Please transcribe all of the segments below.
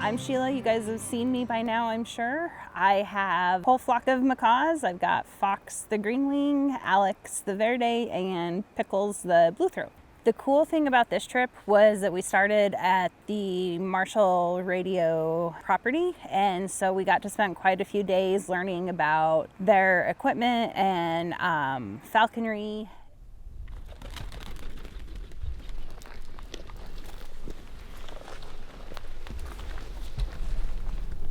I'm Sheila. You guys have seen me by now, I'm sure. I have a whole flock of macaws. I've got Fox the greenwing, Alex the verde, and Pickles the bluethroat. The cool thing about this trip was that we started at the Marshall radio property, and so we got to spend quite a few days learning about their equipment and falconry.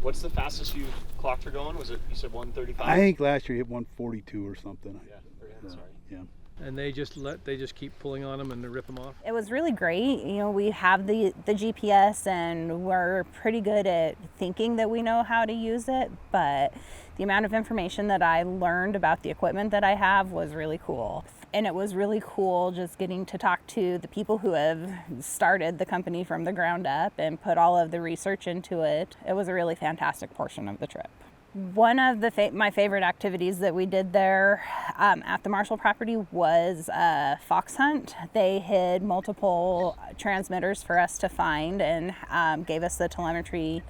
What's the fastest you clocked her going? Was it, you said 135? I think last year it hit 142 or something. Yeah, sorry. Yeah. And they just keep pulling on them and they rip them off. It was really great. You know, we have the GPS and we're pretty good at thinking that we know how to use it, but the amount of information that I learned about the equipment that I have was really cool. And it was really cool just getting to talk to the people who have started the company from the ground up and put all of the research into it. It was a really fantastic portion of the trip. One of my favorite activities that we did there at the Marshall property was a fox hunt. They hid multiple transmitters for us to find and gave us the telemetry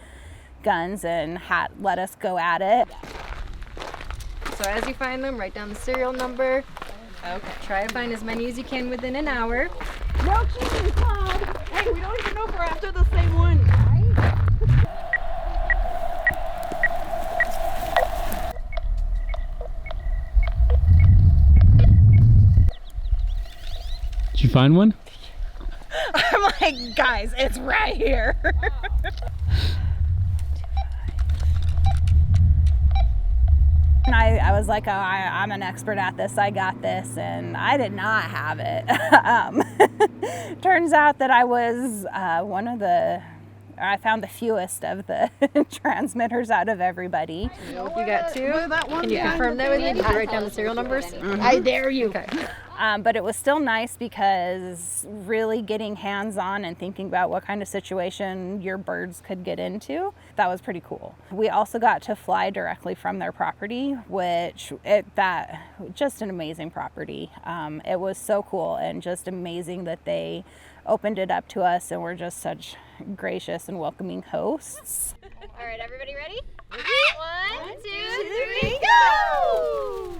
guns and let us go at it. So as you find them, write down the serial number. Okay. Try to find as many as you can within an hour. No cheating, Todd! Hey, we don't even know if we're after the same one. Did you find one? I'm like, guys, it's right here. And I was like, oh, I'm an expert at this, I got this, and I did not have it. Turns out that I was I found the fewest of the transmitters out of everybody. You got two? Can you confirm that with me? Did you write down the serial numbers? Mm-hmm. I dare you. Okay. But it was still nice because really getting hands-on and thinking about what kind of situation your birds could get into, that was pretty cool. We also got to fly directly from their property, just an amazing property. It was so cool and just amazing that they opened it up to us and were just such gracious and welcoming hosts. All right, everybody ready? 1, 2, 3, go!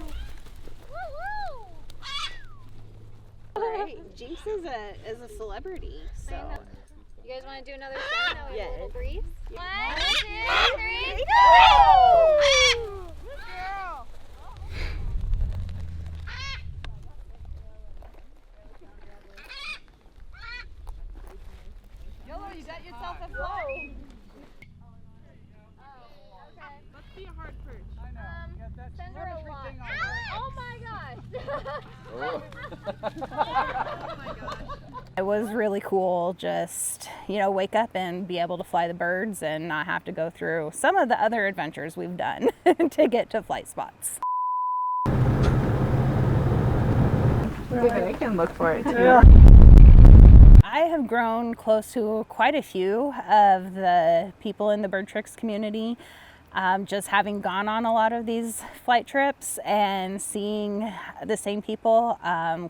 All right, Jinx is a celebrity, so. You guys want to do another shot? No, Yeah. a little breeze? 1, 2, 3, Go! Yellow, you got yourself a flow. Let's be a hard perch. I know. Send her a lot. Oh my gosh! Oh. Oh my gosh. It was really cool just, wake up and be able to fly the birds and not have to go through some of the other adventures we've done to get to flight spots. I can look for it too. Yeah. I have grown close to quite a few of the people in the BirdTricks community. Just having gone on a lot of these flight trips and seeing the same people.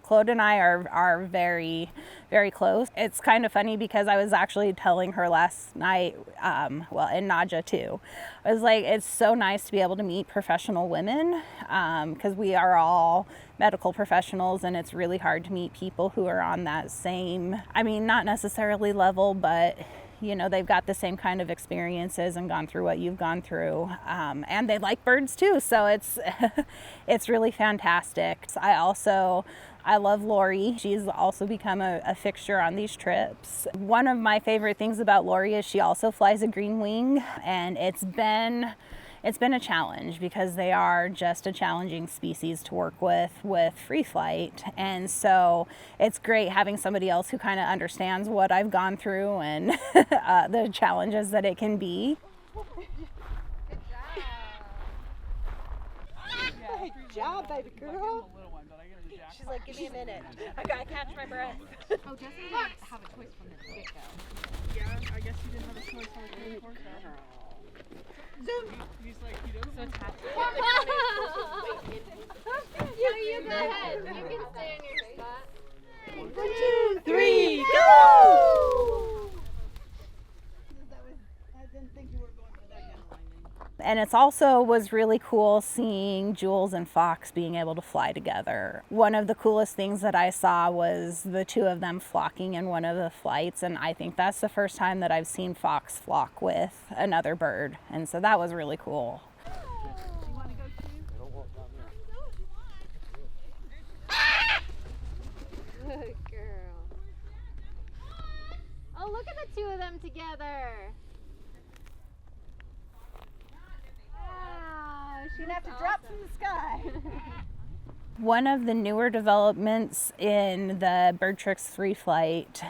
Claude and I are very, very close. It's kind of funny because I was actually telling her last night, and Nadja too. I was like, it's so nice to be able to meet professional women because we are all medical professionals and it's really hard to meet people who are on that same, not necessarily level, but they've got the same kind of experiences and gone through what you've gone through. And they like birds too, so it's really fantastic. I love Lori. She's also become a fixture on these trips. One of my favorite things about Lori is she also flies a green wing, and it's been a challenge because they are just a challenging species to work with free flight. And so it's great having somebody else who kind of understands what I've gone through and the challenges that it can be. Good job, baby girl. She's like, give me a minute. I gotta catch my breath. Oh, Jesse didn't have a choice from the get-go. Yeah, I guess you didn't have a choice on the course. Zoom. He's like, he doesn't. So it's happy. No, you go ahead. You can stay in your spot. 1, 2, 3, go! it's also was really cool seeing Jules and Fox being able to fly together. One of the coolest things that I saw was the two of them flocking in one of the flights, and I think that's the first time that I've seen Fox flock with another bird, and so that was really cool. Good girl. Oh, look at the two of them together. Wow, You're gonna have to drop from the sky. One of the newer developments in the BirdTricks free flight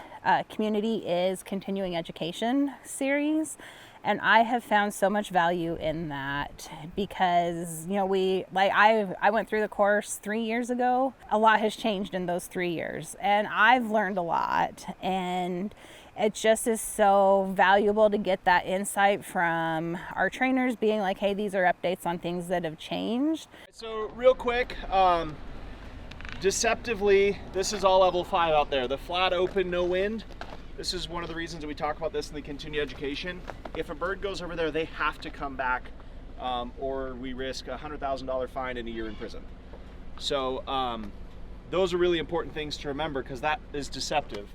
community is continuing education series. And I have found so much value in that because, you know, I went through the course 3 years ago. A lot has changed in those 3 years, and I've learned a lot. And it just is so valuable to get that insight from our trainers being like, hey, these are updates on things that have changed. So real quick, deceptively, this is all level 5 out there. The flat open, no wind. This is one of the reasons that we talk about this in the continuing education. If a bird goes over there, they have to come back or we risk a $100,000 fine and a year in prison. So those are really important things to remember because that is deceptive.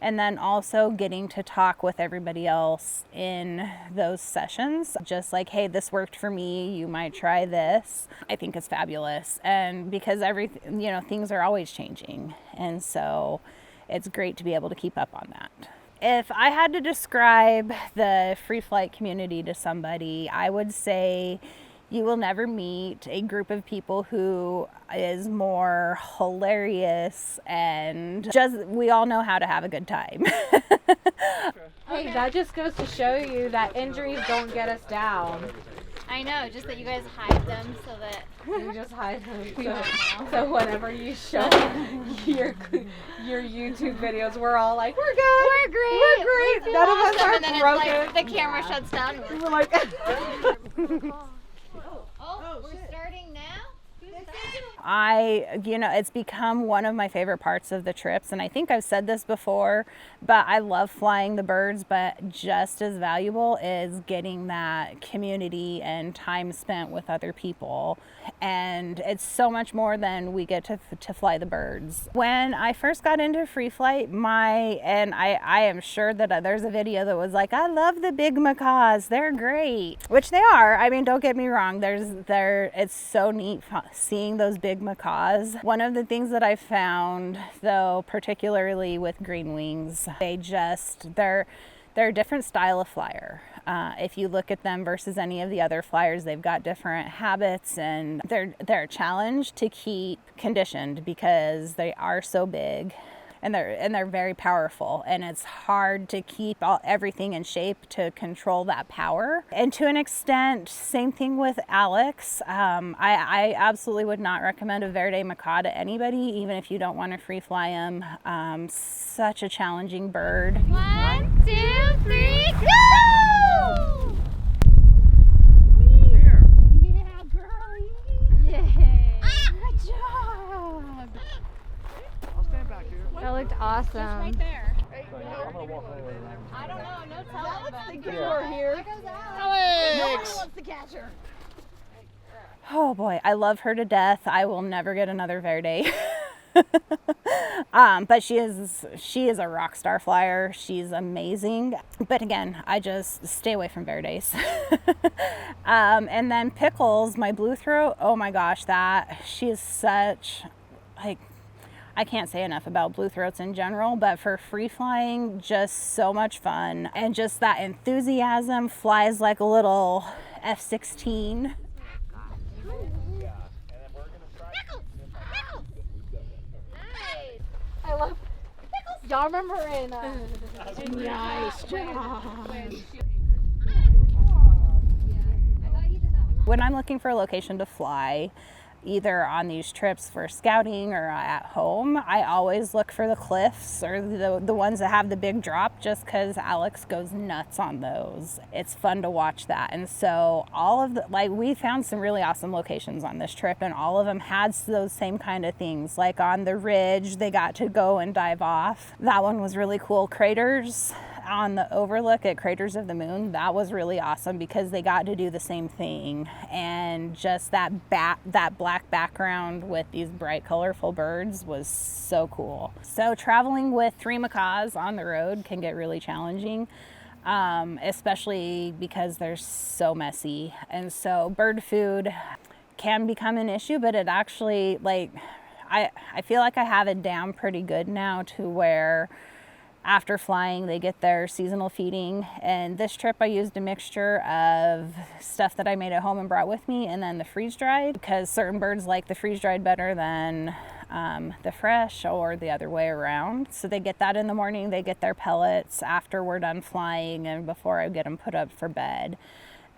And then also getting to talk with everybody else in those sessions. Just like, hey, this worked for me, you might try this. I think it's fabulous. And because everything, you know, things are always changing. And so it's great to be able to keep up on that. If I had to describe the free flight community to somebody, I would say you will never meet a group of people who is more hilarious and just, we all know how to have a good time. Hey, that just goes to show you that injuries don't get us down. I know, just that you guys hide them so that You just hide them. So whenever you show your YouTube videos, we're all like, we're good. we're great. We're great. None of us awesome. are And then broken. it's like the camera shuts down. And We're like, we're starting now? Who's that? It's become one of my favorite parts of the trips, and I think I've said this before, but I love flying the birds, but just as valuable is getting that community and time spent with other people. And it's so much more than we get to fly the birds. When I first got into free flight, I am sure that there's a video that was like, I love the big macaws, they're great, which they are. I mean, don't get me wrong, it's so neat seeing those big macaws. One of the things that I found, though, particularly with green wings, they're a different style of flyer. If you look at them versus any of the other flyers, they've got different habits, and they're a challenge to keep conditioned because they are so big. And they're very powerful, and it's hard to keep everything in shape to control that power. And to an extent, same thing with Alex. I absolutely would not recommend a Verde macaw to anybody, even if you don't want to free fly them. Such a challenging bird. 1, 2, 3, go! Yeah, girlie. Yay! Good job. I'll stand back here. that looked awesome. Right there. I'm gonna walk over there. I don't know, no telling. Alex, think but- you're here. There goes Alex. No one wants to catch her. Oh boy, I love her to death. I will never get another Verde. But she is a rock star flyer. She's amazing. But again, I just stay away from Verdes. And then Pickles, my blue throat, oh my gosh, she is such, I can't say enough about blue throats in general, but for free flying, just so much fun. And just that enthusiasm, flies like a little F-16. Nice. I love. Y'all remember in Nice job. When I'm looking for a location to fly, either on these trips for scouting or at home, I always look for the cliffs or the ones that have the big drop, just because Alex goes nuts on those. It's fun to watch that. And so we found some really awesome locations on this trip, and all of them had those same kind of things. Like on the ridge, they got to go and dive off. That one was really cool. Craters, on the overlook at Craters of the Moon, that was really awesome because they got to do the same thing, and just that black background with these bright colorful birds was so cool. So traveling with 3 macaws on the road can get really challenging, especially because they're so messy, and so bird food can become an issue, but it actually, like, I feel like I have it down pretty good now to where after flying, they get their seasonal feeding. And this trip I used a mixture of stuff that I made at home and brought with me, and then the freeze-dried, because certain birds like the freeze-dried better than the fresh, or the other way around. So they get that in the morning, they get their pellets after we're done flying and before I get them put up for bed.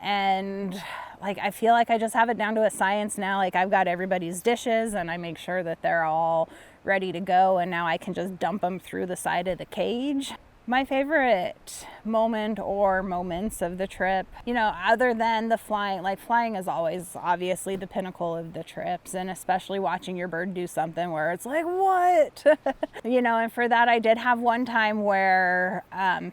And like, I feel like I just have it down to a science now. Like, I've got everybody's dishes and I make sure that they're all ready to go, and now I can just dump them through the side of the cage. My favorite moment or moments of the trip, you know, other than the flying, like flying is always obviously the pinnacle of the trips, and especially watching your bird do something where it's like, what? You know, and for that I did have one time where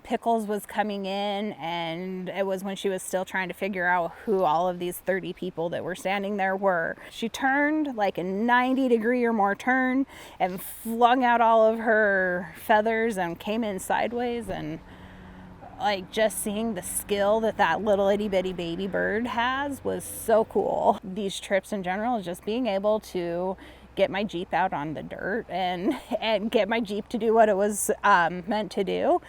Pickles was coming in, and it was when she was still trying to figure out who all of these 30 people that were standing there were. She turned like a 90-degree or more turn and flung out all of her feathers and came in sideways. And like, just seeing the skill that little itty bitty baby bird has was so cool. These trips in general, just being able to get my Jeep out on the dirt and get my Jeep to do what it was meant to do.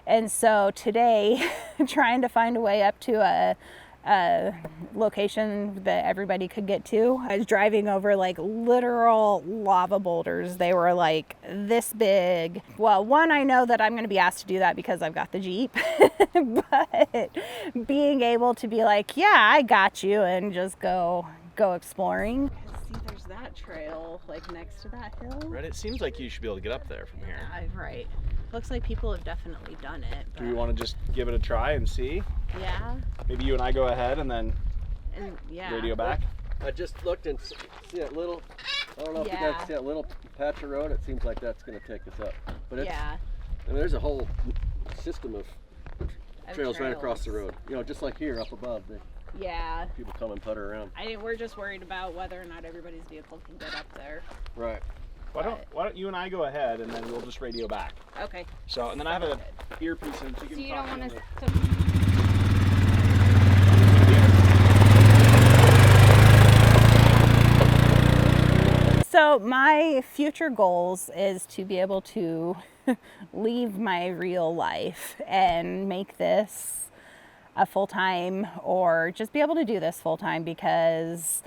And so today, trying to find a way up to a location that everybody could get to, I was driving over like literal lava boulders. They were like this big. Well, one, I know that I'm going to be asked to do that because I've got the Jeep, but being able to be like, yeah, I got you, and just go exploring. See, there's that trail like next to that hill. Right, it seems like you should be able to get up there from here. Right. Looks like people have definitely done it. Do we want to just give it a try and see? Yeah. Maybe you and I go ahead and then yeah. radio back? I just looked and see that little, I don't know if you guys see that little patch of road. It seems like that's going to take us up. But it's, I mean, there's a whole system of trails right across the road. You know, just like here up above. People come and putter around. I think we're just worried about whether or not everybody's vehicle can get up there. Right. Why don't you and I go ahead, and then we'll just radio back. Okay. So, and then I have an earpiece in, so So you talk don't want to us me. to... So my future goals is to be able to leave my real life and make this a full-time, or just be able to do this full-time, because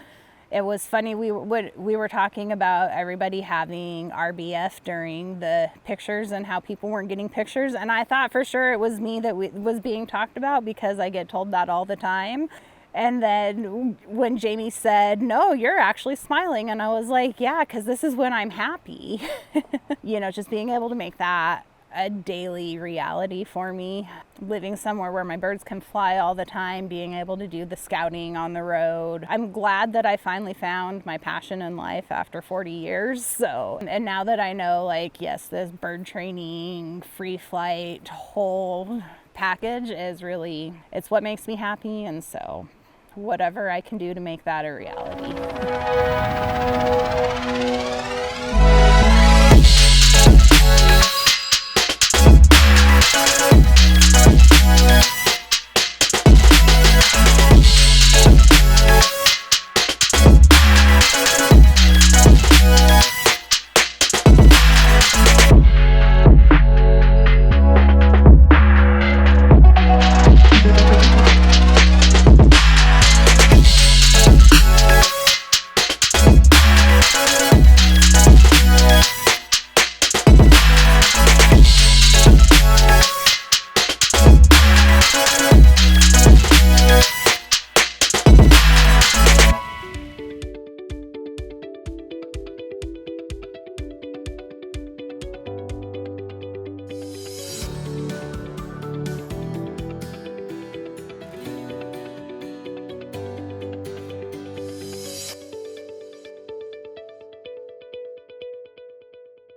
it was funny, we were talking about everybody having RBF during the pictures and how people weren't getting pictures, and I thought for sure it was me that was being talked about, because I get told that all the time. And then when Jamie said, no, you're actually smiling, and I was like, yeah, because this is when I'm happy. You know, just being able to make that a daily reality for me, living somewhere where my birds can fly all the time, being able to do the scouting on the road. I'm glad that I finally found my passion in life after 40 years. So, and now that I know, like, yes, this bird training, free flight, whole package is really, it's what makes me happy. And so whatever I can do to make that a reality.